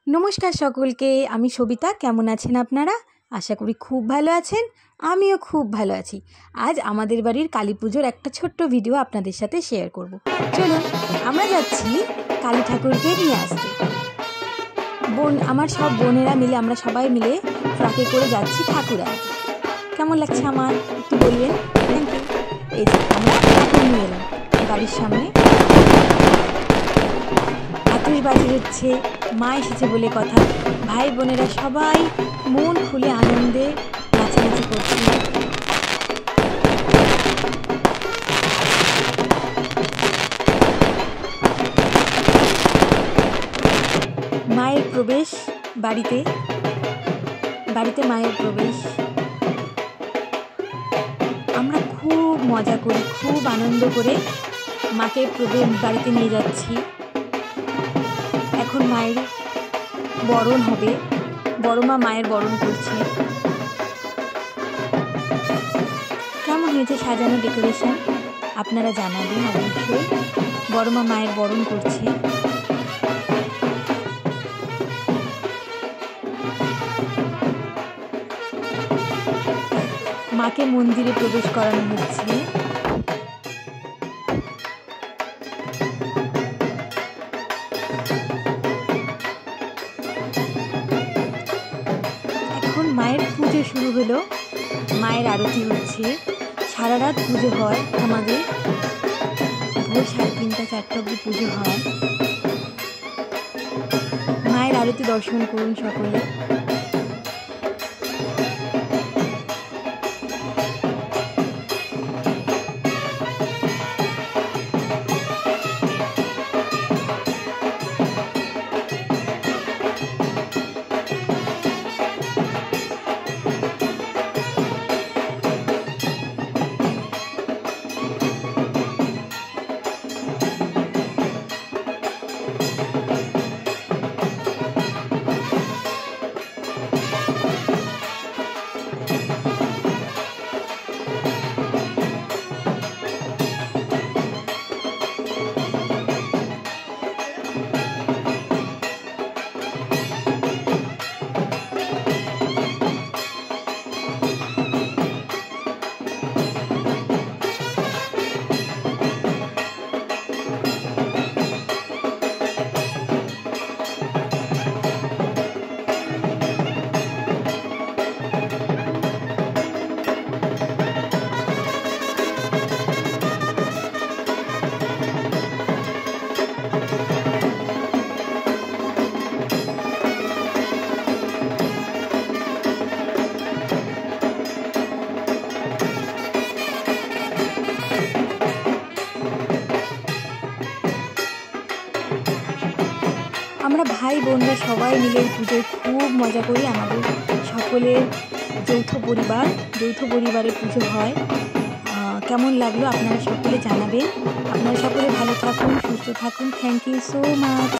नमस्कार सकलके आमी सबिता केमन आछेन आपनारा आशा करी खूब भालो आछेन आमिओ खूब भालो आछि। आज आमादेर बाड़ीर काली पुजोर एकटा छोट्ट भिडियो आपनादेर साथे शेयर करब। चलुन आमरा जाচ্ছি काली ठाकुरके निये आसते। बोन आमार सब बोनेरा मिले आमरा सबाई मिले ट्राके करे जाচ্ছি ठाकुर आनते। केमन लागছে आमार एकटु बोलबेन। Thank you. এই যে আমরা ঠাকুর নিয়ে এলাম বাড়ির সামনে। आतिशबाजी হচ্ছে মা এসেছে বলে কথা। ভাই বোনেরা সবাই মন খুলে আনন্দে নাচানাচি করছে। মায়ের প্রবেশ বাড়িতে মায়ের প্রবেশ। আমরা খুব মজা করি, খুব আনন্দ করে মাকে বাড়িতে নিয়ে যাচ্ছি। এখন মায়ের বরণ হবে, বড় মা মায়ের বরণ করছে। কেমন হয়েছে সাজানো ডেকোরেশন আপনারা জানাবেন অবশ্যই। বড় মা মায়ের বরণ করছে। মাকে মন্দিরে প্রবেশ করানো হচ্ছে। মায়ের পুজো শুরু হলো, মায়ের আরতি হচ্ছে। সারা রাত পুজো হয় আমাদের, ভোর 3:30 4টা অবধি পুজো হয়। মায়ের আরতি দর্শন করুন সকলে। আমরা ভাই বোনরা সবাই মিলে এই পুজোয় খুব মজা করি। আমাদের সকলের যৌথ পরিবারে পুজো হয়। কেমন লাগলো আপনারা সকলে জানাবেন। আপনারা সকলে ভালো থাকুন, সুস্থ থাকুন। Thank you so much.